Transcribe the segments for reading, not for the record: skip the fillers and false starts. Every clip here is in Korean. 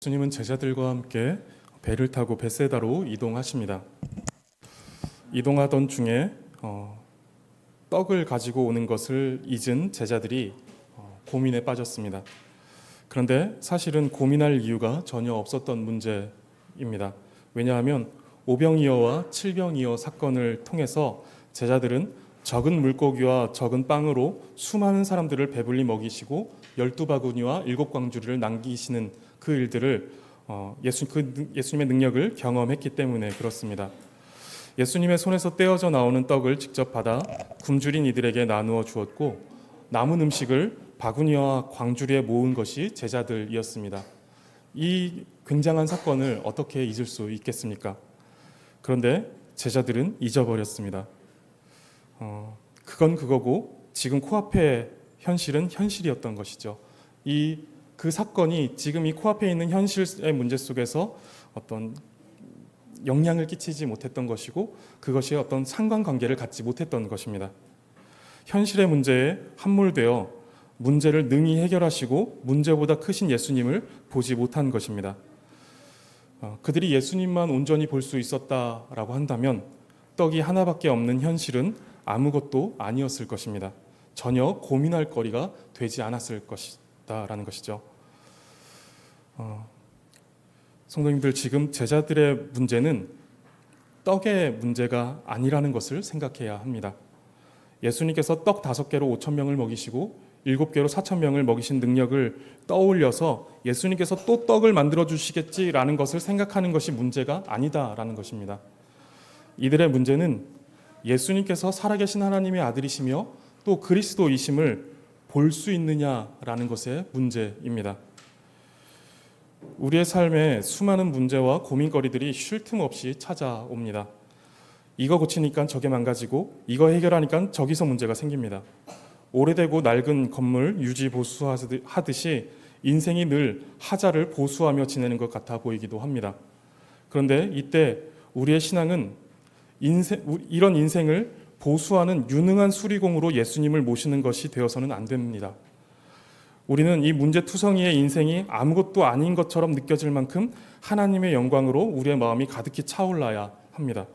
예수님은 제자들과 함께 배를 타고 벳세다로 이동하십니다. 이동하던 중에 떡을 가지고 오는 것을 잊은 제자들이 고민에 빠졌습니다. 그런데 사실은 고민할 이유가 전혀 없었던 문제입니다. 왜냐하면 오병이어와 칠병이어 사건을 통해서 제자들은 적은 물고기와 적은 빵으로 수많은 사람들을 배불리 먹이시고 12바구니와 7광주리를 남기시는 그 일들을 예수님의 능력을 경험했기 때문에 그렇습니다. 예수님의 손에서 떼어져 나오는 떡을 직접 받아 굶주린 이들에게 나누어 주었고 남은 음식을 바구니와 광주리에 모은 것이 제자들이었습니다. 이 굉장한 사건을 어떻게 잊을 수 있겠습니까? 그런데 제자들은 잊어버렸습니다. 그건 그거고 지금 코앞의 현실은 현실이었던 것이죠. 그 사건이 지금 이 코앞에 있는 현실의 문제 속에서 어떤 영향을 끼치지 못했던 것이고 그것이 어떤 상관관계를 갖지 못했던 것입니다. 현실의 문제에 함몰되어 문제를 능히 해결하시고 문제보다 크신 예수님을 보지 못한 것입니다. 그들이 예수님만 온전히 볼 수 있었다라고 한다면 떡이 하나밖에 없는 현실은 아무것도 아니었을 것입니다. 전혀 고민할 거리가 되지 않았을 것이다라는 것이죠. 성도님들, 지금 제자들의 문제는 떡의 문제가 아니라는 것을 생각해야 합니다. 예수님께서 떡 5개로 5,000명을 먹이시고 7개로 4,000명을 먹이신 능력을 떠올려서 예수님께서 또 떡을 만들어 주시겠지라는 것을 생각하는 것이 문제가 아니다라는 것입니다. 이들의 문제는 예수님께서 살아계신 하나님의 아들이시며 또 그리스도이심을 볼 수 있느냐라는 것의 문제입니다. 우리의 삶에 수많은 문제와 고민거리들이 쉴 틈 없이 찾아옵니다. 이거 고치니까 저게 망가지고 이거 해결하니까 저기서 문제가 생깁니다. 오래되고 낡은 건물 유지 보수하듯이 인생이 늘 하자를 보수하며 지내는 것 같아 보이기도 합니다. 그런데 이때 우리의 신앙은 이런 인생을 보수하는 유능한 수리공으로 예수님을 모시는 것이 되어서는 안 됩니다. 우리는 이 문제투성이의 인생이 아무것도 아닌 것처럼 느껴질 만큼 하나님의 영광으로 우리의 마음이 가득히 차올라야 합니다.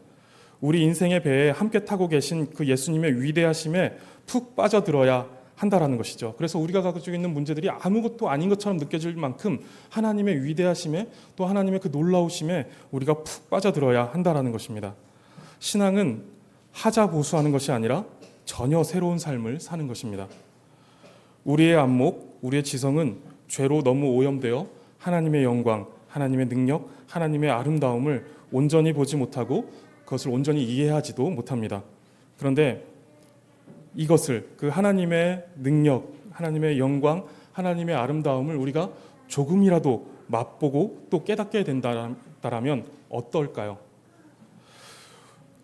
우리 인생의 배에 함께 타고 계신 그 예수님의 위대하심에 푹 빠져들어야 한다라는 것이죠. 그래서 우리가 가지고 있는 문제들이 아무것도 아닌 것처럼 느껴질 만큼 하나님의 위대하심에 또 하나님의 그 놀라우심에 우리가 푹 빠져들어야 한다라는 것입니다. 신앙은 하자 보수하는 것이 아니라 전혀 새로운 삶을 사는 것입니다. 우리의 안목, 우리의 지성은 죄로 너무 오염되어 하나님의 영광, 하나님의 능력, 하나님의 아름다움을 온전히 보지 못하고 그것을 온전히 이해하지도 못합니다. 그런데 이것을 그 하나님의 능력, 하나님의 영광, 하나님의 아름다움을 우리가 조금이라도 맛보고 또 깨닫게 된다면 어떨까요?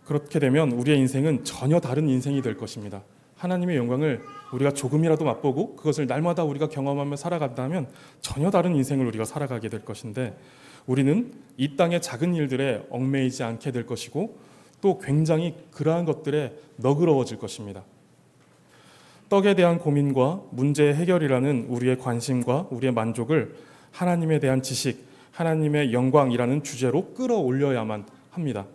그렇게 되면 우리의 인생은 전혀 다른 인생이 될 것입니다. 하나님의 영광을 우리가 조금이라도 맛보고 그것을 날마다 우리가 경험하며 살아간다면 전혀 다른 인생을 우리가 살아가게 될 것인데 우리는 이 땅의 작은 일들에 얽매이지 않게 될 것이고 또 굉장히 그러한 것들에 너그러워질 것입니다. 떡에 대한 고민과 문제 해결이라는 우리의 관심과 우리의 만족을 하나님에 대한 지식, 하나님의 영광이라는 주제로 끌어올려야만 합니다.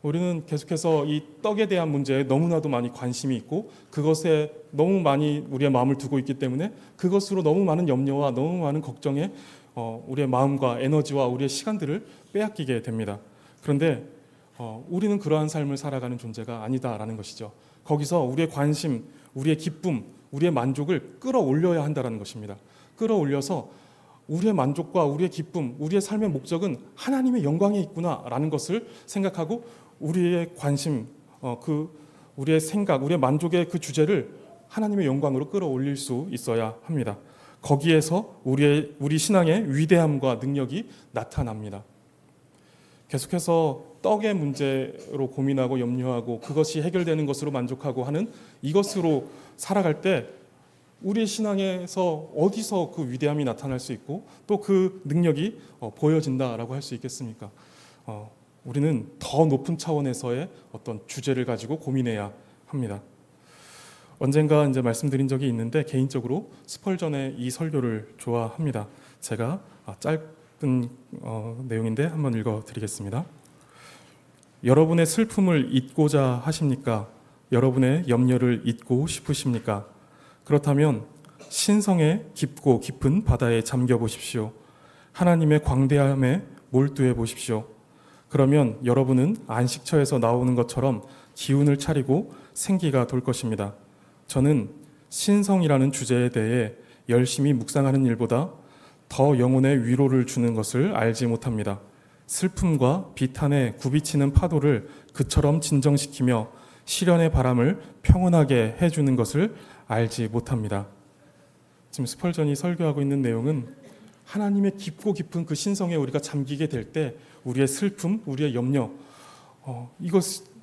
우리는 계속해서 이 떡에 대한 문제에 너무나도 많이 관심이 있고 그것에 너무 많이 우리의 마음을 두고 있기 때문에 그것으로 너무 많은 염려와 너무 많은 걱정에 우리의 마음과 에너지와 우리의 시간들을 빼앗기게 됩니다. 그런데 우리는 그러한 삶을 살아가는 존재가 아니다라는 것이죠. 거기서 우리의 관심, 우리의 기쁨, 우리의 만족을 끌어올려야 한다는 것입니다. 끌어올려서 우리의 만족과 우리의 기쁨, 우리의 삶의 목적은 하나님의 영광에 있구나라는 것을 생각하고 우리의 관심, 우리의 생각, 우리의 만족의 그 주제를 하나님의 영광으로 끌어올릴 수 있어야 합니다. 거기에서 우리 신앙의 위대함과 능력이 나타납니다. 계속해서 떡의 문제로 고민하고 염려하고 그것이 해결되는 것으로 만족하고 하는 이것으로 살아갈 때 우리의 신앙에서 어디서 그 위대함이 나타날 수 있고 또 그 능력이 보여진다라고 할 수 있겠습니까? 우리는 더 높은 차원에서의 어떤 주제를 가지고 고민해야 합니다. 언젠가 이제 말씀드린 적이 있는데 개인적으로 스펄전의 이 설교를 좋아합니다. 제가 내용인데 한번 읽어드리겠습니다. 여러분의 슬픔을 잊고자 하십니까? 여러분의 염려를 잊고 싶으십니까? 그렇다면 신성의 깊고 깊은 바다에 잠겨 보십시오. 하나님의 광대함에 몰두해 보십시오. 그러면 여러분은 안식처에서 나오는 것처럼 기운을 차리고 생기가 돌 것입니다. 저는 신성이라는 주제에 대해 열심히 묵상하는 일보다 더 영혼의 위로를 주는 것을 알지 못합니다. 슬픔과 비탄에 굽이치는 파도를 그처럼 진정시키며 시련의 바람을 평온하게 해주는 것을 알지 못합니다. 지금 스펄전이 설교하고 있는 내용은 하나님의 깊고 깊은 그 신성에 우리가 잠기게 될 때 우리의 슬픔, 우리의 염려,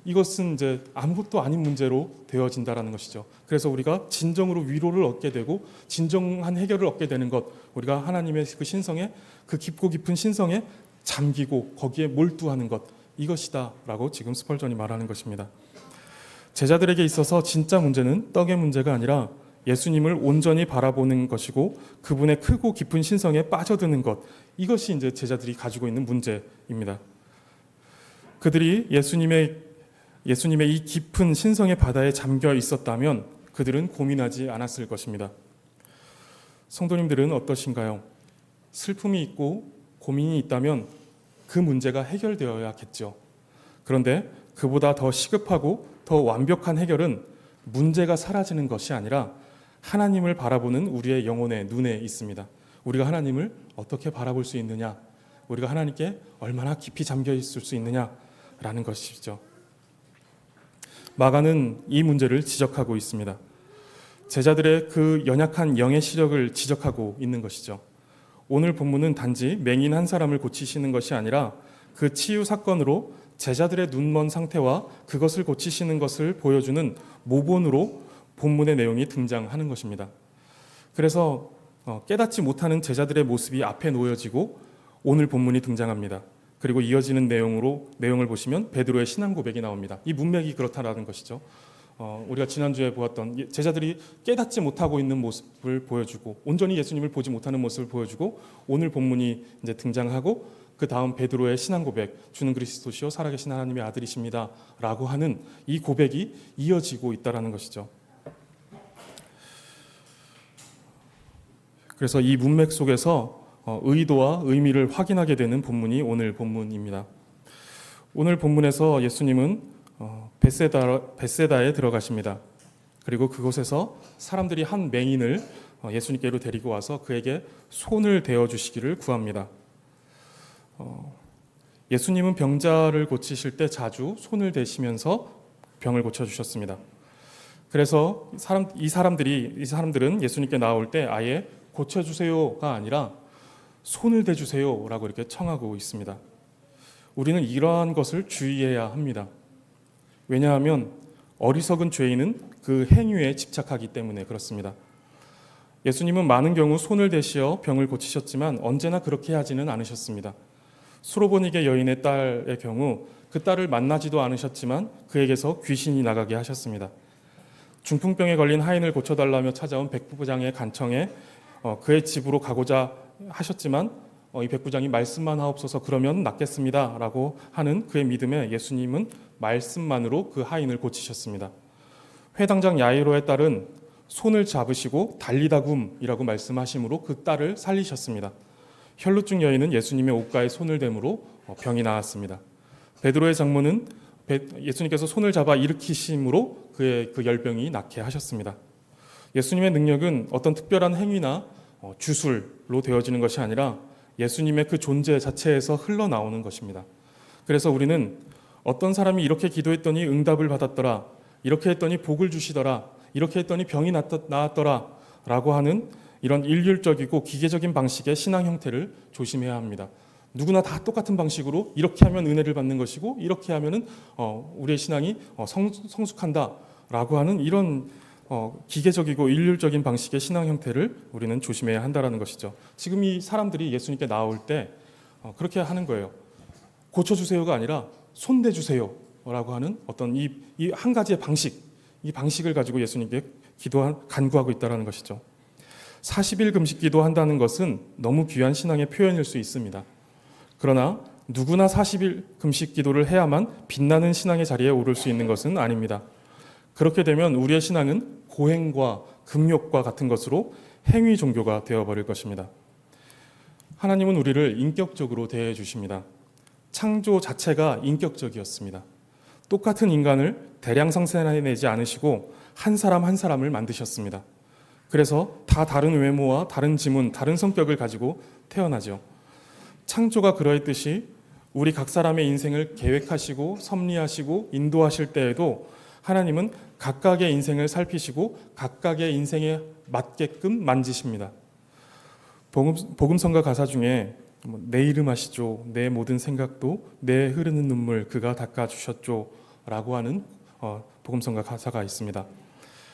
이것은 이제 아무것도 아닌 문제로 되어진다라는 것이죠. 그래서 우리가 진정으로 위로를 얻게 되고 진정한 해결을 얻게 되는 것, 우리가 하나님의 그 신성에, 그 깊고 깊은 신성에 잠기고 거기에 몰두하는 것, 이것이다라고 지금 스펄전이 말하는 것입니다. 제자들에게 있어서 진짜 문제는 떡의 문제가 아니라 예수님을 온전히 바라보는 것이고 그분의 크고 깊은 신성에 빠져드는 것, 이것이 이제 제자들이 가지고 있는 문제입니다. 그들이 예수님의 이 깊은 신성의 바다에 잠겨 있었다면 그들은 고민하지 않았을 것입니다. 성도님들은 어떠신가요? 슬픔이 있고 고민이 있다면 그 문제가 해결되어야겠죠. 그런데 그보다 더 시급하고 더 완벽한 해결은 문제가 사라지는 것이 아니라 하나님을 바라보는 우리의 영혼의 눈에 있습니다. 우리가 하나님을 어떻게 바라볼 수 있느냐, 우리가 하나님께 얼마나 깊이 잠겨 있을 수 있느냐라는 것이죠. 마가는 이 문제를 지적하고 있습니다. 제자들의 그 연약한 영의 시력을 지적하고 있는 것이죠. 오늘 본문은 단지 맹인 한 사람을 고치시는 것이 아니라 그 치유 사건으로 제자들의 눈먼 상태와 그것을 고치시는 것을 보여주는 모본으로 본문의 내용이 등장하는 것입니다. 그래서 깨닫지 못하는 제자들의 모습이 앞에 놓여지고 오늘 본문이 등장합니다. 그리고 이어지는 내용을 보시면 베드로의 신앙 고백이 나옵니다. 이 문맥이 그렇다라는 것이죠. 우리가 지난주에 보았던 제자들이 깨닫지 못하고 있는 모습을 보여주고 온전히 예수님을 보지 못하는 모습을 보여주고 오늘 본문이 이제 등장하고 그 다음 베드로의 신앙 고백, 주는 그리스도시요 살아계신 하나님의 아들이십니다라고 하는 이 고백이 이어지고 있다라는 것이죠. 그래서 이 문맥 속에서 의도와 의미를 확인하게 되는 본문이 오늘 본문입니다. 오늘 본문에서 예수님은 벳세다에 들어가십니다. 그리고 그곳에서 사람들이 한 맹인을 예수님께로 데리고 와서 그에게 손을 대어 주시기를 구합니다. 예수님은 병자를 고치실 때 자주 손을 대시면서 병을 고쳐 주셨습니다. 그래서 이 사람들은 예수님께 나올 때 아예 고쳐 주세요가 아니라 손을 대 주세요라고 이렇게 청하고 있습니다. 우리는 이러한 것을 주의해야 합니다. 왜냐하면 어리석은 죄인은 그 행위에 집착하기 때문에 그렇습니다. 예수님은 많은 경우 손을 대시어 병을 고치셨지만 언제나 그렇게 하지는 않으셨습니다. 수로보니게 여인의 딸의 경우 그 딸을 만나지도 않으셨지만 그에게서 귀신이 나가게 하셨습니다. 중풍병에 걸린 하인을 고쳐달라며 찾아온 백부장의 간청에 그의 집으로 가고자 하셨지만 이 백부장이 말씀만 하옵소서 그러면 낫겠습니다 라고 하는 그의 믿음에 예수님은 말씀만으로 그 하인을 고치셨습니다. 회당장 야이로의 딸은 손을 잡으시고 달리다굼이라고 말씀하심으로 그 딸을 살리셨습니다. 혈루증 여인은 예수님의 옷가에 손을 댐으로 병이 나았습니다. 베드로의 장모는 예수님께서 손을 잡아 일으키심으로 그의 그 열병이 낫게 하셨습니다. 예수님의 능력은 어떤 특별한 행위나 주술로 되어지는 것이 아니라 예수님의 그 존재 자체에서 흘러나오는 것입니다. 그래서 우리는 어떤 사람이 이렇게 기도했더니 응답을 받았더라, 이렇게 했더니 복을 주시더라, 이렇게 했더니 병이 나았더라 라고 하는 이런 일률적이고 기계적인 방식의 신앙 형태를 조심해야 합니다. 누구나 다 똑같은 방식으로 이렇게 하면 은혜를 받는 것이고 이렇게 하면은 우리의 신앙이 성숙한다라고 하는 이런 기계적이고 일률적인 방식의 신앙 형태를 우리는 조심해야 한다라는 것이죠. 지금 이 사람들이 예수님께 나올 때 그렇게 하는 거예요. 고쳐주세요가 아니라 손대주세요라고 하는 어떤 이 한 가지의 방식, 이 방식을 가지고 예수님께 간구하고 있다라는 것이죠. 40일 금식 기도한다는 것은 너무 귀한 신앙의 표현일 수 있습니다. 그러나 누구나 40일 금식 기도를 해야만 빛나는 신앙의 자리에 오를 수 있는 것은 아닙니다. 그렇게 되면 우리의 신앙은 고행과 금욕과 같은 것으로 행위 종교가 되어버릴 것입니다. 하나님은 우리를 인격적으로 대해 주십니다. 창조 자체가 인격적이었습니다. 똑같은 인간을 대량 생산해내지 않으시고 한 사람 한 사람을 만드셨습니다. 그래서 다 다른 외모와 다른 지문, 다른 성격을 가지고 태어나죠. 창조가 그러했듯이 우리 각 사람의 인생을 계획하시고 섭리하시고 인도하실 때에도 하나님은 각각의 인생을 살피시고 각각의 인생에 맞게끔 만지십니다. 복음성가 가사 중에 내 이름 아시죠? 내 모든 생각도 내 흐르는 눈물 그가 닦아주셨죠 라고 하는 복음성가 가사가 있습니다.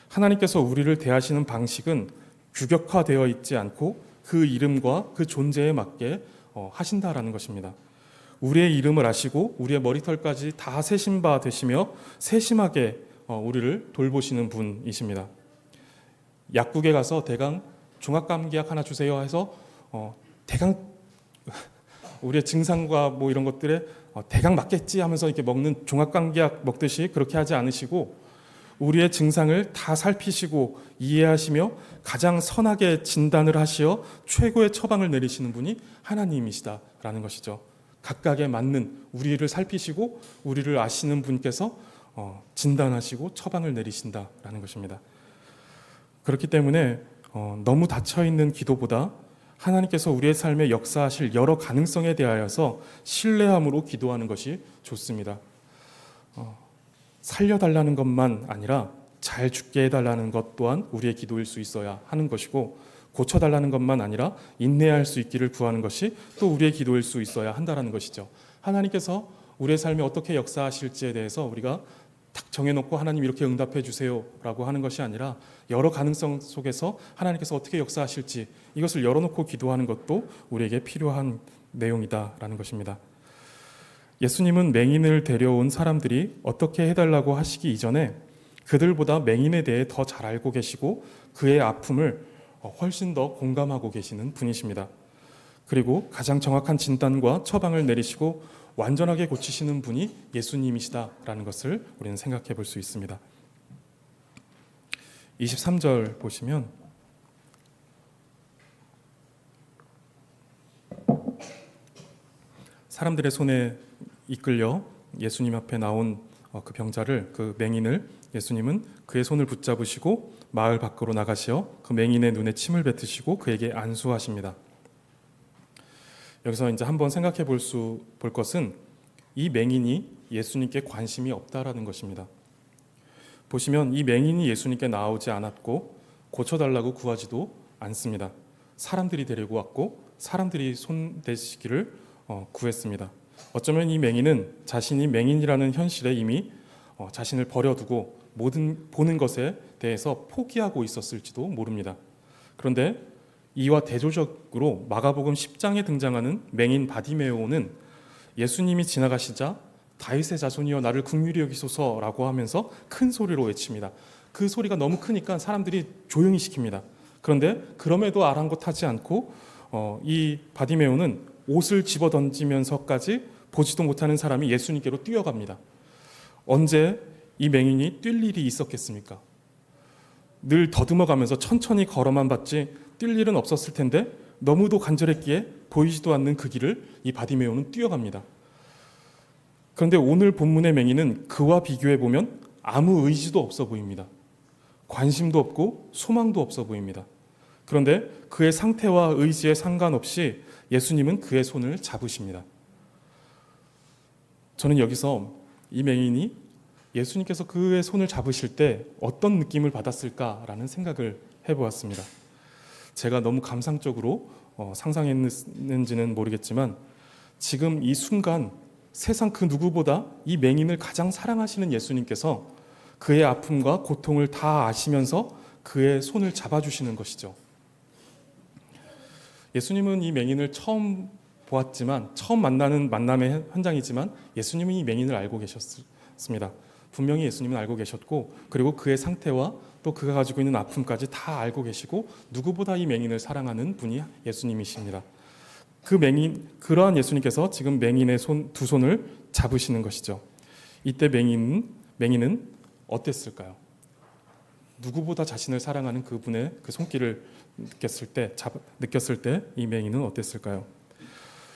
하나님께서 우리를 대하시는 방식은 규격화되어 있지 않고 그 이름과 그 존재에 맞게 하신다라는 것입니다. 우리의 이름을 아시고 우리의 머리털까지 다 세신 바 되시며 세심하게 우리를 돌보시는 분이십니다. 약국에 가서 대강 종합감기약 하나 주세요 해서 대강 우리의 증상과 뭐 이런 것들에 대강 맞겠지 하면서 이렇게 먹는 종합감기약 먹듯이 그렇게 하지 않으시고 우리의 증상을 다 살피시고 이해하시며 가장 선하게 진단을 하시어 최고의 처방을 내리시는 분이 하나님이시다라는 것이죠. 각각에 맞는 우리를 살피시고 우리를 아시는 분께서 진단하시고 처방을 내리신다라는 것입니다. 그렇기 때문에 너무 닫혀있는 기도보다 하나님께서 우리의 삶에 역사하실 여러 가능성에 대하여서 신뢰함으로 기도하는 것이 좋습니다. 살려달라는 것만 아니라 잘 죽게 해달라는 것 또한 우리의 기도일 수 있어야 하는 것이고 고쳐달라는 것만 아니라 인내할 수 있기를 구하는 것이 또 우리의 기도일 수 있어야 한다는 것이죠. 하나님께서 우리의 삶에 어떻게 역사하실지에 대해서 우리가 딱 정해놓고 하나님 이렇게 응답해 주세요 라고 하는 것이 아니라 여러 가능성 속에서 하나님께서 어떻게 역사하실지 이것을 열어놓고 기도하는 것도 우리에게 필요한 내용이다라는 것입니다. 예수님은 맹인을 데려온 사람들이 어떻게 해달라고 하시기 이전에 그들보다 맹인에 대해 더 잘 알고 계시고 그의 아픔을 훨씬 더 공감하고 계시는 분이십니다. 그리고 가장 정확한 진단과 처방을 내리시고 완전하게 고치시는 분이 예수님이시다라는 것을 우리는 생각해 볼 수 있습니다. 23절 보시면 사람들의 손에 이끌려 예수님 앞에 나온 그 병자를, 그 맹인을 예수님은 그의 손을 붙잡으시고 마을 밖으로 나가시어 그 맹인의 눈에 침을 뱉으시고 그에게 안수하십니다. 여기서 이제 한번 생각해 볼 것은 이 맹인이 예수님께 관심이 없다라는 것입니다. 보시면 이 맹인이 예수님께 나오지 않았고 고쳐달라고 구하지도 않습니다. 사람들이 데리고 왔고 사람들이 손대시기를 구했습니다. 어쩌면 이 맹인은 자신이 맹인이라는 현실에 이미 자신을 버려두고 모든 보는 것에 대해서 포기하고 있었을지도 모릅니다. 그런데 이와 대조적으로 마가복음 10장에 등장하는 맹인 바디메오는 예수님이 지나가시자 다윗의 자손이여 나를 긍휼히 여기소서라고 하면서 큰 소리로 외칩니다. 그 소리가 너무 크니까 사람들이 조용히 시킵니다. 그런데 그럼에도 아랑곳하지 않고 이 바디메오는 옷을 집어던지면서까지 보지도 못하는 사람이 예수님께로 뛰어갑니다. 언제 이 맹인이 뛸 일이 있었겠습니까? 늘 더듬어가면서 천천히 걸어만 봤지 뛸 일은 없었을 텐데 너무도 간절했기에 보이지도 않는 그 길을 이 바디메오는 뛰어갑니다. 그런데 오늘 본문의 맹인은 그와 비교해 보면 아무 의지도 없어 보입니다. 관심도 없고 소망도 없어 보입니다. 그런데 그의 상태와 의지에 상관없이 예수님은 그의 손을 잡으십니다. 저는 여기서 이 맹인이 예수님께서 그의 손을 잡으실 때 어떤 느낌을 받았을까라는 생각을 해보았습니다. 제가 너무 감상적으로 상상했는지는 모르겠지만 지금 이 순간 세상 그 누구보다 이 맹인을 가장 사랑하시는 예수님께서 그의 아픔과 고통을 다 아시면서 그의 손을 잡아주시는 것이죠. 예수님은 이 맹인을 처음 보았지만 처음 만나는 만남의 현장이지만 예수님은 이 맹인을 알고 계셨습니다. 분명히 예수님은 알고 계셨고 그리고 그의 상태와 또 그가 가지고 있는 아픔까지 다 알고 계시고 누구보다 이 맹인을 사랑하는 분이 예수님이십니다. 그러한 예수님께서 지금 맹인의 두 손을 잡으시는 것이죠. 이때 맹인은 어땠을까요? 누구보다 자신을 사랑하는 그분의 그 손길을 느꼈을 때 이 맹인은 어땠을까요?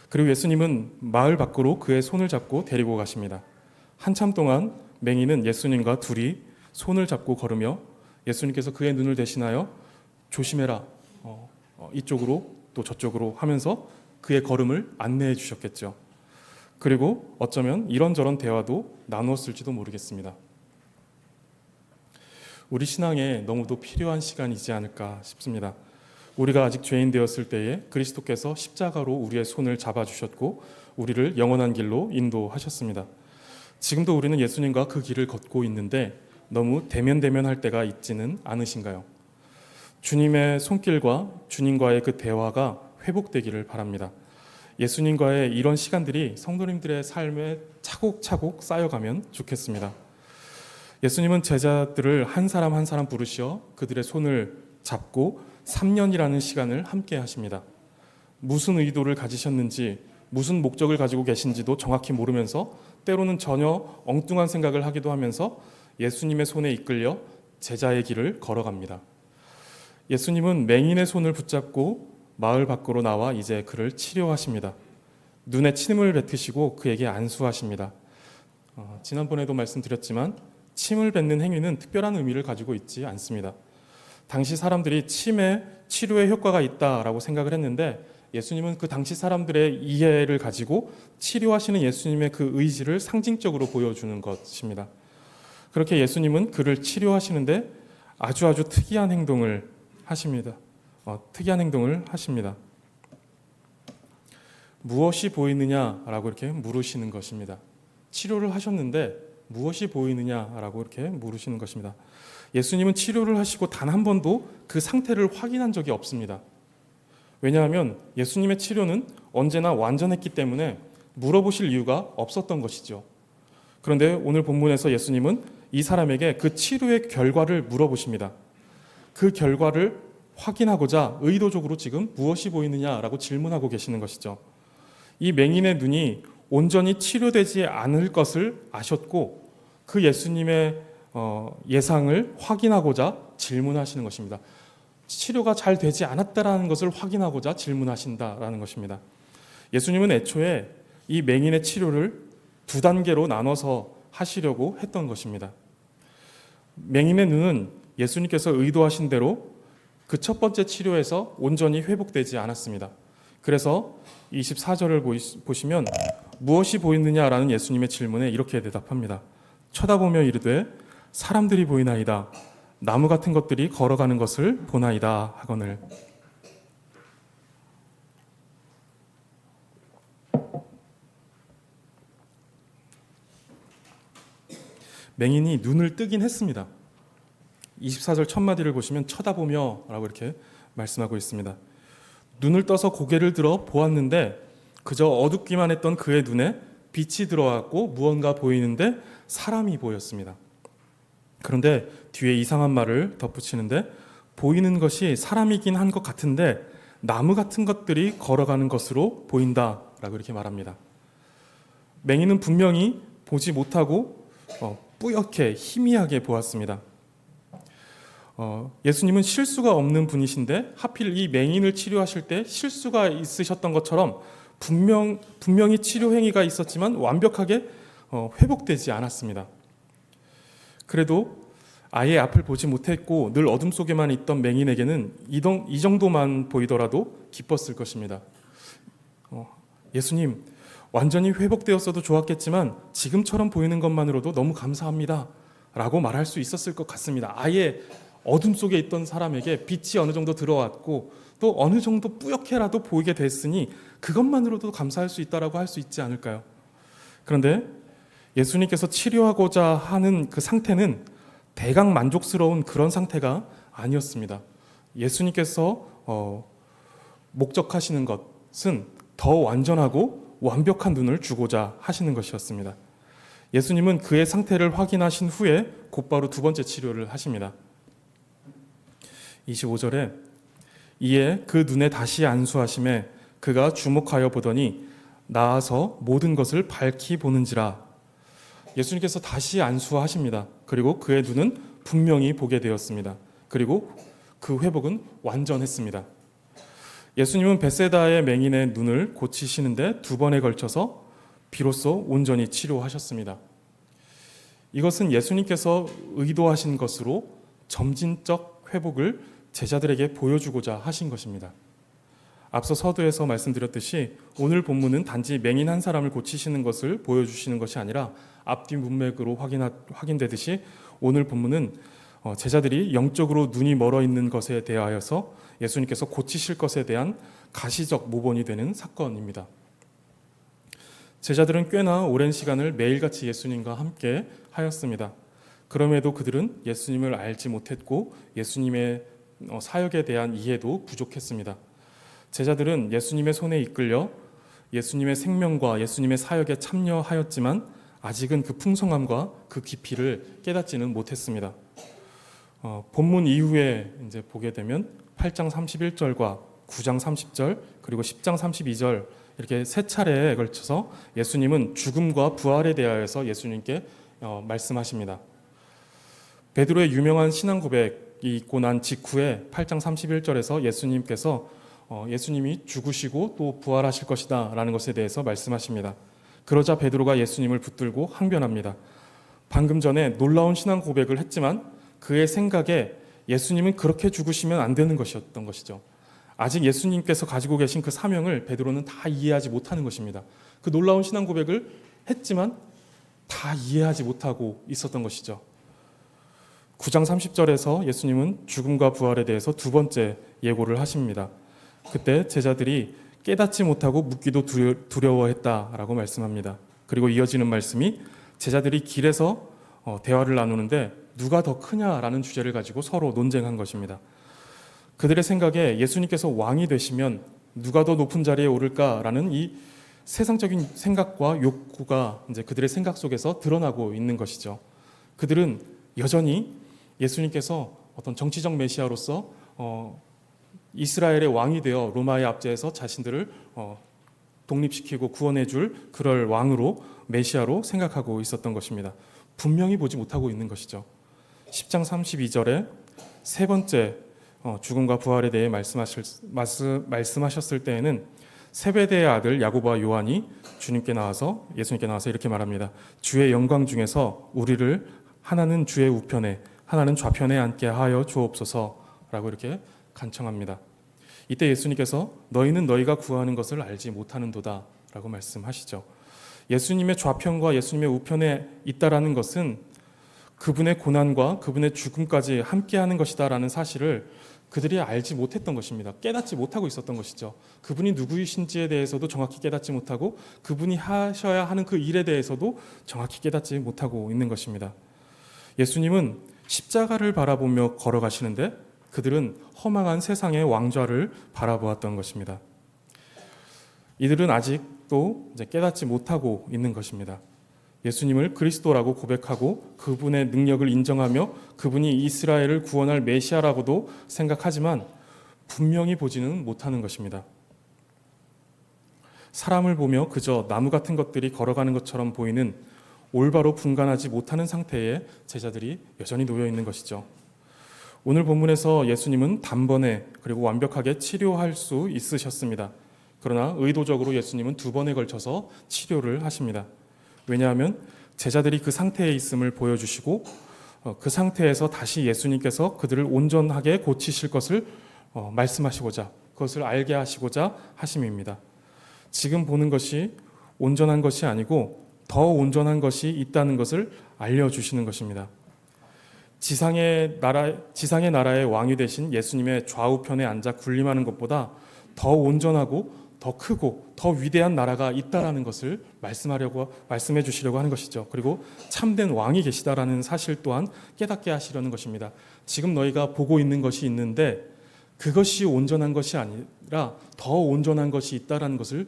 그리고 예수님은 마을 밖으로 그의 손을 잡고 데리고 가십니다. 한참 동안 맹인은 예수님과 둘이 손을 잡고 걸으며 예수님께서 그의 눈을 대신하여 조심해라, 이쪽으로 또 저쪽으로 하면서 그의 걸음을 안내해 주셨겠죠. 그리고 어쩌면 이런저런 대화도 나누었을지도 모르겠습니다. 우리 신앙에 너무도 필요한 시간이지 않을까 싶습니다. 우리가 아직 죄인 되었을 때에 그리스도께서 십자가로 우리의 손을 잡아주셨고 우리를 영원한 길로 인도하셨습니다. 지금도 우리는 예수님과 그 길을 걷고 있는데 너무 대면할 때가 있지는 않으신가요? 주님의 손길과 주님과의 그 대화가 회복되기를 바랍니다. 예수님과의 이런 시간들이 성도님들의 삶에 차곡차곡 쌓여가면 좋겠습니다. 예수님은 제자들을 한 사람 한 사람 부르시어 그들의 손을 잡고 3년이라는 시간을 함께 하십니다. 무슨 의도를 가지셨는지, 무슨 목적을 가지고 계신지도 정확히 모르면서 때로는 전혀 엉뚱한 생각을 하기도 하면서 예수님의 손에 이끌려 제자의 길을 걸어갑니다. 예수님은 맹인의 손을 붙잡고 마을 밖으로 나와 이제 그를 치료하십니다. 눈에 침을 뱉으시고 그에게 안수하십니다. 지난번에도 말씀드렸지만 침을 뱉는 행위는 특별한 의미를 가지고 있지 않습니다. 당시 사람들이 침에 치료의 효과가 있다라고 생각을 했는데 예수님은 그 당시 사람들의 이해를 가지고 치료하시는 예수님의 그 의지를 상징적으로 보여주는 것입니다. 그렇게 예수님은 그를 치료하시는데 아주 특이한 행동을 하십니다. 무엇이 보이느냐라고 이렇게 물으시는 것입니다. 치료를 하셨는데 무엇이 보이느냐라고 이렇게 물으시는 것입니다. 예수님은 치료를 하시고 단 한 번도 그 상태를 확인한 적이 없습니다. 왜냐하면 예수님의 치료는 언제나 완전했기 때문에 물어보실 이유가 없었던 것이죠. 그런데 오늘 본문에서 예수님은 이 사람에게 그 치료의 결과를 물어보십니다. 그 결과를 확인하고자 의도적으로 지금 무엇이 보이느냐라고 질문하고 계시는 것이죠. 이 맹인의 눈이 온전히 치료되지 않을 것을 아셨고 그 예수님의 예상을 확인하고자 질문하시는 것입니다. 치료가 잘 되지 않았다라는 것을 확인하고자 질문하신다라는 것입니다. 예수님은 애초에 이 맹인의 치료를 두 단계로 나눠서 하시려고 했던 것입니다. 맹인의 눈은 예수님께서 의도하신 대로 그 첫 번째 치료에서 온전히 회복되지 않았습니다. 그래서 24절을 보시면 무엇이 보이느냐라는 예수님의 질문에 이렇게 대답합니다. 쳐다보며 이르되 사람들이 보이나이다. 나무 같은 것들이 걸어가는 것을 보나이다 하거늘. 맹인이 눈을 뜨긴 했습니다. 24절 첫 마디를 보시면 쳐다보며 라고 이렇게 말씀하고 있습니다. 눈을 떠서 고개를 들어 보았는데 그저 어둡기만 했던 그의 눈에 빛이 들어왔고 무언가 보이는데 사람이 보였습니다. 그런데 뒤에 이상한 말을 덧붙이는데 보이는 것이 사람이긴 한 것 같은데 나무 같은 것들이 걸어가는 것으로 보인다라고 이렇게 말합니다. 맹인은 분명히 보지 못하고 뿌옇게 희미하게 보았습니다. 예수님은 실수가 없는 분이신데 하필 이 맹인을 치료하실 때 실수가 있으셨던 것처럼 분명히 치료 행위가 있었지만 완벽하게 회복되지 않았습니다. 그래도 아예 앞을 보지 못했고 늘 어둠 속에만 있던 맹인에게는 이 정도만 보이더라도 기뻤을 것입니다. 예수님, 완전히 회복되었어도 좋았겠지만 지금처럼 보이는 것만으로도 너무 감사합니다 라고 말할 수 있었을 것 같습니다. 아예 어둠 속에 있던 사람에게 빛이 어느 정도 들어왔고 또 어느 정도 뿌옇게라도 보이게 됐으니 그것만으로도 감사할 수 있다라고 할 수 있지 않을까요? 그런데 예수님께서 치료하고자 하는 그 상태는 대강 만족스러운 그런 상태가 아니었습니다. 예수님께서 목적하시는 것은 더 완전하고 완벽한 눈을 주고자 하시는 것이었습니다. 예수님은 그의 상태를 확인하신 후에 곧바로 두 번째 치료를 하십니다. 25절에 이에 그 눈에 다시 안수하심에 그가 주목하여 보더니 나아서 모든 것을 밝히 보는지라. 예수님께서 다시 안수하십니다. 그리고 그의 눈은 분명히 보게 되었습니다. 그리고 그 회복은 완전했습니다. 예수님은 벳세다의 맹인의 눈을 고치시는데 2번에 걸쳐서 비로소 온전히 치료하셨습니다. 이것은 예수님께서 의도하신 것으로 점진적 회복을 제자들에게 보여주고자 하신 것입니다. 앞서 서두에서 말씀드렸듯이 오늘 본문은 단지 맹인 한 사람을 고치시는 것을 보여주시는 것이 아니라 앞뒤 문맥으로 확인되듯이 오늘 본문은 제자들이 영적으로 눈이 멀어 있는 것에 대하여서 예수님께서 고치실 것에 대한 가시적 모본이 되는 사건입니다. 제자들은 꽤나 오랜 시간을 매일같이 예수님과 함께 하였습니다. 그럼에도 그들은 예수님을 알지 못했고 예수님의 사역에 대한 이해도 부족했습니다. 제자들은 예수님의 손에 이끌려 예수님의 생명과 예수님의 사역에 참여하였지만 아직은 그 풍성함과 그 깊이를 깨닫지는 못했습니다. 본문 이후에 이제 보게 되면 8장 31절과 9장 30절 그리고 10장 32절 이렇게 세 차례에 걸쳐서 예수님은 죽음과 부활에 대하여서 예수님께 말씀하십니다. 베드로의 유명한 신앙 고백이 있고 난 직후에 8장 31절에서 예수님께서 예수님이 죽으시고 또 부활하실 것이다 라는 것에 대해서 말씀하십니다. 그러자 베드로가 예수님을 붙들고 항변합니다. 방금 전에 놀라운 신앙 고백을 했지만 그의 생각에 예수님은 그렇게 죽으시면 안 되는 것이었던 것이죠. 아직 예수님께서 가지고 계신 그 사명을 베드로는 다 이해하지 못하는 것입니다. 그 놀라운 신앙 고백을 했지만 다 이해하지 못하고 있었던 것이죠. 9장 30절에서 예수님은 죽음과 부활에 대해서 2번째 예고를 하십니다. 그때 제자들이 깨닫지 못하고 묻기도 두려워했다라고 말씀합니다. 그리고 이어지는 말씀이 제자들이 길에서 대화를 나누는데 누가 더 크냐라는 주제를 가지고 서로 논쟁한 것입니다. 그들의 생각에 예수님께서 왕이 되시면 누가 더 높은 자리에 오를까라는 이 세상적인 생각과 욕구가 이제 그들의 생각 속에서 드러나고 있는 것이죠. 그들은 여전히 예수님께서 어떤 정치적 메시아로서 이스라엘의 왕이 되어 로마의 압제에서 자신들을 독립시키고 구원해줄 그럴 왕으로 메시아로 생각하고 있었던 것입니다. 분명히 보지 못하고 있는 것이죠. 10장 32절에 세 번째 죽음과 부활에 대해 말씀하셨을 때에는 세베대의 아들 야고보와 요한이 예수님께 나와서 이렇게 말합니다. 주의 영광 중에서 우리를 하나는 주의 우편에 하나는 좌편에 앉게 하여 주옵소서라고 이렇게 간청합니다. 이때 예수님께서 너희는 너희가 구하는 것을 알지 못하는도다 라고 말씀하시죠. 예수님의 좌편과 예수님의 우편에 있다라는 것은 그분의 고난과 그분의 죽음까지 함께하는 것이다 라는 사실을 그들이 알지 못했던 것입니다. 깨닫지 못하고 있었던 것이죠. 그분이 누구이신지에 대해서도 정확히 깨닫지 못하고 그분이 하셔야 하는 그 일에 대해서도 정확히 깨닫지 못하고 있는 것입니다. 예수님은 십자가를 바라보며 걸어가시는데 그들은 허망한 세상의 왕좌를 바라보았던 것입니다. 이들은 아직도 깨닫지 못하고 있는 것입니다. 예수님을 그리스도라고 고백하고 그분의 능력을 인정하며 그분이 이스라엘을 구원할 메시아라고도 생각하지만 분명히 보지는 못하는 것입니다. 사람을 보며 그저 나무 같은 것들이 걸어가는 것처럼 보이는 올바로 분간하지 못하는 상태에 제자들이 여전히 놓여 있는 것이죠. 오늘 본문에서 예수님은 단번에 그리고 완벽하게 치료할 수 있으셨습니다. 그러나 의도적으로 예수님은 2번에 걸쳐서 치료를 하십니다. 왜냐하면 제자들이 그 상태에 있음을 보여주시고 그 상태에서 다시 예수님께서 그들을 온전하게 고치실 것을 말씀하시고자 그것을 알게 하시고자 하심입니다. 지금 보는 것이 온전한 것이 아니고 더 온전한 것이 있다는 것을 알려주시는 것입니다. 지상의 나라의 왕이 되신 예수님의 좌우편에 앉아 군림하는 것보다 더 온전하고 더 크고 더 위대한 나라가 있다라는 것을 말씀해 주시려고 하는 것이죠. 그리고 참된 왕이 계시다라는 사실 또한 깨닫게 하시려는 것입니다. 지금 너희가 보고 있는 것이 있는데 그것이 온전한 것이 아니라 더 온전한 것이 있다라는 것을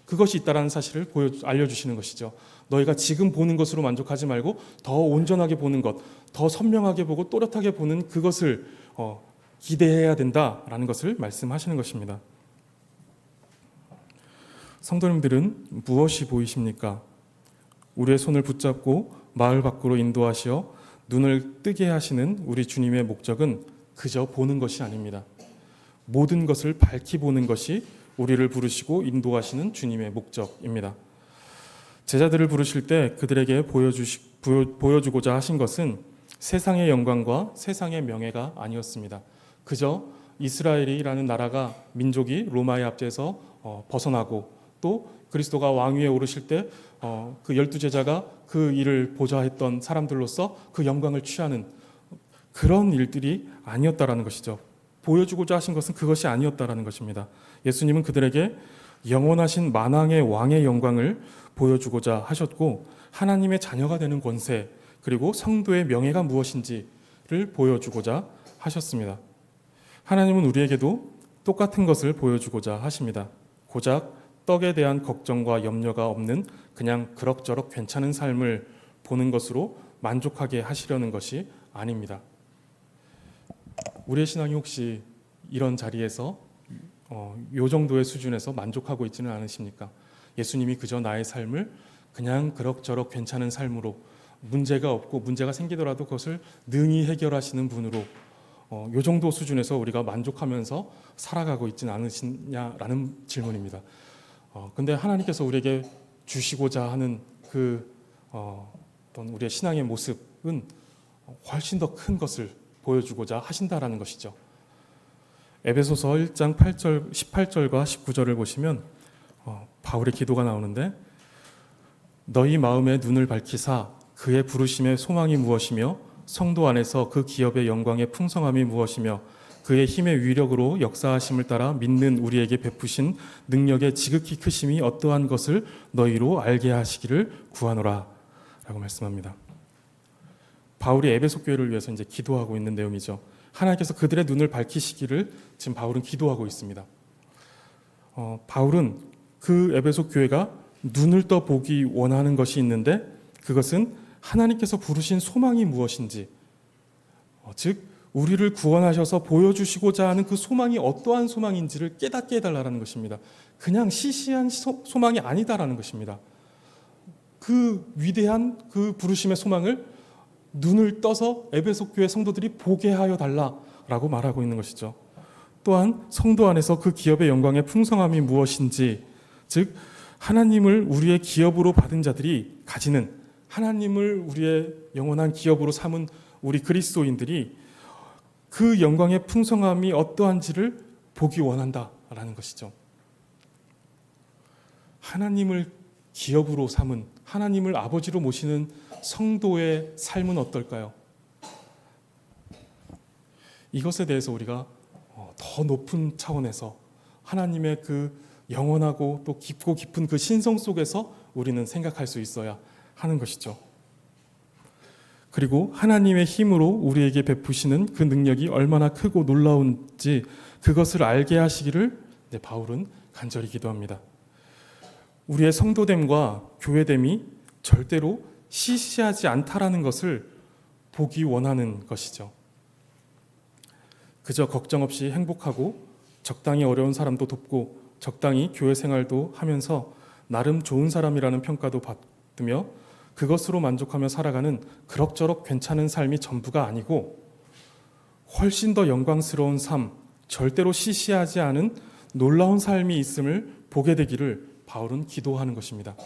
그것이 있다라는 사실을 알려주시는 것이죠. 너희가 지금 보는 것으로 만족하지 말고 더 온전하게 보는 것, 더 선명하게 보고 또렷하게 보는 그것을 기대해야 된다라는 것을 말씀하시는 것입니다. 성도님들은 무엇이 보이십니까? 우리의 손을 붙잡고 마을 밖으로 인도하시어 눈을 뜨게 하시는 우리 주님의 목적은 그저 보는 것이 아닙니다. 모든 것을 밝히 보는 것이 우리를 부르시고 인도하시는 주님의 목적입니다. 제자들을 부르실 때 그들에게 보여주고자 하신 것은 세상의 영광과 세상의 명예가 아니었습니다. 그저 이스라엘이라는 나라가 민족이 로마의 압제에서 벗어나고 또 그리스도가 왕위에 오르실 때 그 12제자가 그 일을 보좌했던 사람들로서 그 영광을 취하는 그런 일들이 아니었다라는 것이죠. 보여주고자 하신 것은 그것이 아니었다라는 것입니다. 예수님은 그들에게 영원하신 만왕의 왕의 영광을 보여주고자 하셨고 하나님의 자녀가 되는 권세 그리고 성도의 명예가 무엇인지를 보여주고자 하셨습니다. 하나님은 우리에게도 똑같은 것을 보여주고자 하십니다. 고작 떡에 대한 걱정과 염려가 없는 그냥 그럭저럭 괜찮은 삶을 보는 것으로 만족하게 하시려는 것이 아닙니다. 우리의 신앙이 혹시 이런 자리에서 요 정도의 수준에서 만족하고 있지는 않으십니까? 예수님이 그저 나의 삶을 그냥 그럭저럭 괜찮은 삶으로 문제가 없고 문제가 생기더라도 그것을 능히 해결하시는 분으로 요 정도 수준에서 우리가 만족하면서 살아가고 있지는 않으시냐라는 질문입니다. 근데 하나님께서 우리에게 주시고자 하는 그 어떤 우리의 신앙의 모습은 훨씬 더 큰 것을 보여주고자 하신다라는 것이죠. 에베소서 1장 18절과 19절을 보시면 바울의 기도가 나오는데 너희 마음의 눈을 밝히사 그의 부르심의 소망이 무엇이며 성도 안에서 그 기업의 영광의 풍성함이 무엇이며 그의 힘의 위력으로 역사하심을 따라 믿는 우리에게 베푸신 능력의 지극히 크심이 어떠한 것을 너희로 알게 하시기를 구하노라 라고 말씀합니다. 바울이 에베소 교회를 위해서 이제 기도하고 있는 내용이죠. 하나님께서 그들의 눈을 밝히시기를 지금 바울은 기도하고 있습니다. 바울은 그 에베소 교회가 눈을 떠 보기 원하는 것이 있는데 그것은 하나님께서 부르신 소망이 무엇인지 즉 우리를 구원하셔서 보여주시고자 하는 그 소망이 어떠한 소망인지를 깨닫게 해달라는 것입니다. 그냥 시시한 소망이 아니다라는 것입니다. 그 위대한 그 부르심의 소망을 눈을 떠서 에베소 교회 성도들이 보게 하여 달라라고 말하고 있는 것이죠. 또한 성도 안에서 그 기업의 영광의 풍성함이 무엇인지 즉 하나님을 우리의 기업으로 받은 자들이 가지는 하나님을 우리의 영원한 기업으로 삼은 우리 그리스도인들이 그 영광의 풍성함이 어떠한지를 보기 원한다라는 것이죠. 하나님을 기업으로 삼은 하나님을 아버지로 모시는 성도의 삶은 어떨까요? 이것에 대해서 우리가 더 높은 차원에서 하나님의 그 영원하고 또 깊고 깊은 그 신성 속에서 우리는 생각할 수 있어야 하는 것이죠. 그리고 하나님의 힘으로 우리에게 베푸시는 그 능력이 얼마나 크고 놀라운지 그것을 알게 하시기를 바울은 간절히 기도합니다. 우리의 성도됨과 교회됨이 절대로 시시하지 않다라는 것을 보기 원하는 것이죠. 그저 걱정 없이 행복하고 적당히 어려운 사람도 돕고 적당히 교회 생활도 하면서 나름 좋은 사람이라는 평가도 받으며 그것으로 만족하며 살아가는 그럭저럭 괜찮은 삶이 전부가 아니고 훨씬 더 영광스러운 삶, 절대로 시시하지 않은 놀라운 삶이 있음을 보게 되기를 바울은 기도하는 것입니다.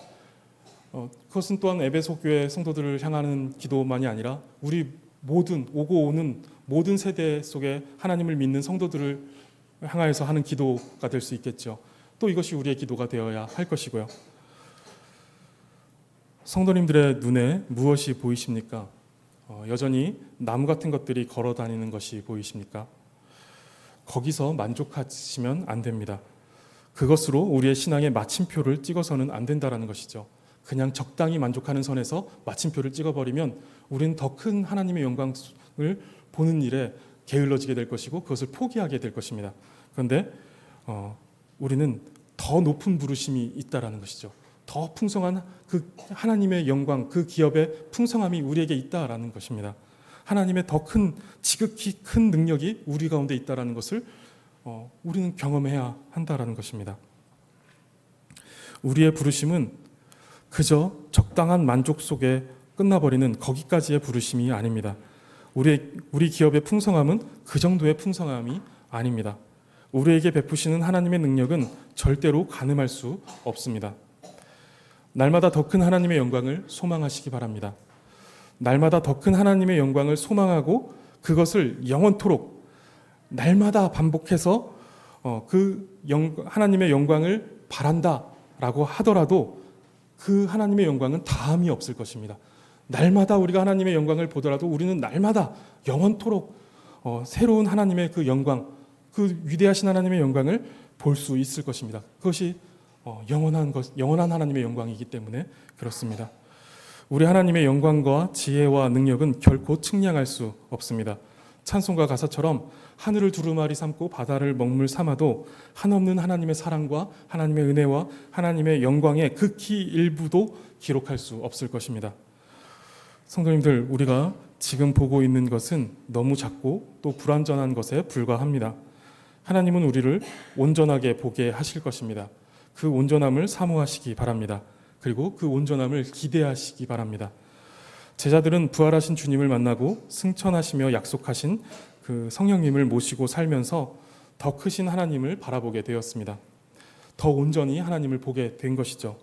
그것은 또한 에베소 교회 성도들을 향하는 기도만이 아니라 우리 모든 오고 오는 모든 세대 속에 하나님을 믿는 성도들을 향하여서 하는 기도가 될 수 있겠죠. 또 이것이 우리의 기도가 되어야 할 것이고요. 성도님들의 눈에 무엇이 보이십니까? 여전히 나무 같은 것들이 걸어 다니는 것이 보이십니까? 거기서 만족하시면 안 됩니다. 그것으로 우리의 신앙의 마침표를 찍어서는 안 된다라는 것이죠. 그냥 적당히 만족하는 선에서 마침표를 찍어버리면 우리는 더 큰 하나님의 영광을 보는 일에 게을러지게 될 것이고 그것을 포기하게 될 것입니다. 그런데 우리는 더 높은 부르심이 있다라는 것이죠. 더 풍성한 그 하나님의 영광, 그 기업의 풍성함이 우리에게 있다라는 것입니다. 하나님의 더 큰, 지극히 큰 능력이 우리 가운데 있다라는 것을 우리는 경험해야 한다라는 것입니다. 우리의 부르심은 그저 적당한 만족 속에 끝나버리는 거기까지의 부르심이 아닙니다. 우리 기업의 풍성함은 그 정도의 풍성함이 아닙니다. 우리에게 베푸시는 하나님의 능력은 절대로 가늠할 수 없습니다. 날마다 더 큰 하나님의 영광을 소망하시기 바랍니다. 날마다 더 큰 하나님의 영광을 소망하고 그것을 영원토록 날마다 반복해서 하나님의 영광을 바란다라고 하더라도 그 하나님의 영광은 다함이 없을 것입니다. 날마다 우리가 하나님의 영광을 보더라도 우리는 날마다 영원토록 새로운 하나님의 그 영광, 그 위대하신 하나님의 영광을 볼 수 있을 것입니다. 그것이 영원한 하나님의 영광이기 때문에 그렇습니다. 우리 하나님의 영광과 지혜와 능력은 결코 측량할 수 없습니다. 찬송가 가사처럼 하늘을 두루마리 삼고 바다를 먹물 삼아도 한없는 하나님의 사랑과 하나님의 은혜와 하나님의 영광의 극히 일부도 기록할 수 없을 것입니다. 성도님들, 우리가 지금 보고 있는 것은 너무 작고 또 불완전한 것에 불과합니다. 하나님은 우리를 온전하게 보게 하실 것입니다. 그 온전함을 사모하시기 바랍니다. 그리고 그 온전함을 기대하시기 바랍니다. 제자들은 부활하신 주님을 만나고 승천하시며 약속하신 그 성령님을 모시고 살면서 더 크신 하나님을 바라보게 되었습니다. 더 온전히 하나님을 보게 된 것이죠.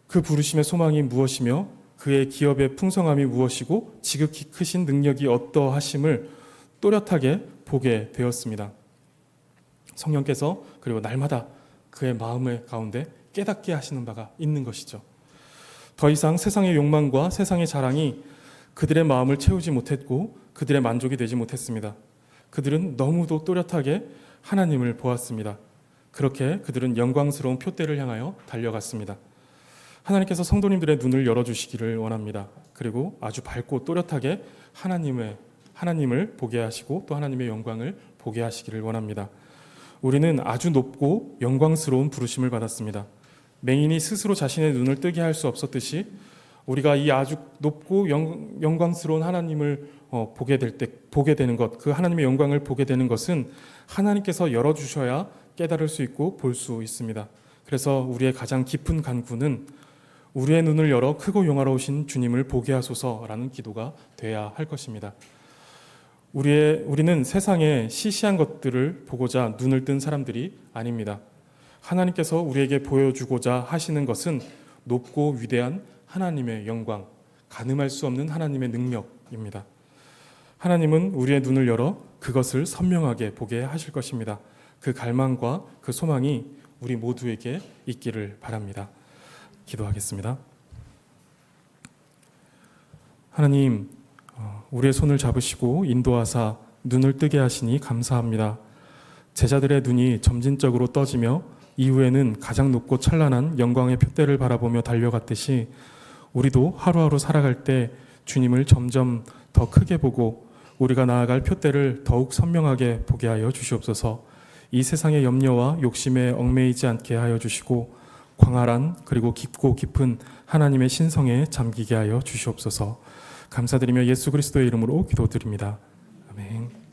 그 부르심의 소망이 무엇이며 그의 기업의 풍성함이 무엇이고 지극히 크신 능력이 어떠하심을 또렷하게 보게 되었습니다. 성령께서 그리고 날마다 그의 마음의 가운데 깨닫게 하시는 바가 있는 것이죠. 더 이상 세상의 욕망과 세상의 자랑이 그들의 마음을 채우지 못했고 그들의 만족이 되지 못했습니다. 그들은 너무도 또렷하게 하나님을 보았습니다. 그렇게 그들은 영광스러운 표대를 향하여 달려갔습니다. 하나님께서 성도님들의 눈을 열어주시기를 원합니다. 그리고 아주 밝고 또렷하게 하나님을 보게 하시고 또 하나님의 영광을 보게 하시기를 원합니다. 우리는 아주 높고 영광스러운 부르심을 받았습니다. 맹인이 스스로 자신의 눈을 뜨게 할 수 없었듯이 우리가 이 아주 높고 영광스러운 하나님을 보게 되는 것, 그 하나님의 영광을 보게 되는 것은 하나님께서 열어주셔야 깨달을 수 있고 볼 수 있습니다. 그래서 우리의 가장 깊은 간구는 우리의 눈을 열어 크고 영화로우신 주님을 보게 하소서라는 기도가 돼야 할 것입니다. 우리는 세상의 시시한 것들을 보고자 눈을 뜬 사람들이 아닙니다. 하나님께서 우리에게 보여주고자 하시는 것은 높고 위대한 하나님의 영광, 가늠할 수 없는 하나님의 능력입니다. 하나님은 우리의 눈을 열어 그것을 선명하게 보게 하실 것입니다. 그 갈망과 그 소망이 우리 모두에게 있기를 바랍니다. 기도하겠습니다. 하나님, 우리의 손을 잡으시고 인도하사 눈을 뜨게 하시니 감사합니다. 제자들의 눈이 점진적으로 떠지며 이후에는 가장 높고 찬란한 영광의 표대를 바라보며 달려갔듯이 우리도 하루하루 살아갈 때 주님을 점점 더 크게 보고 우리가 나아갈 표대를 더욱 선명하게 보게 하여 주시옵소서. 이 세상의 염려와 욕심에 얽매이지 않게 하여 주시고 광활한 그리고 깊고 깊은 하나님의 신성에 잠기게 하여 주시옵소서. 감사드리며 예수 그리스도의 이름으로 기도드립니다. 아멘.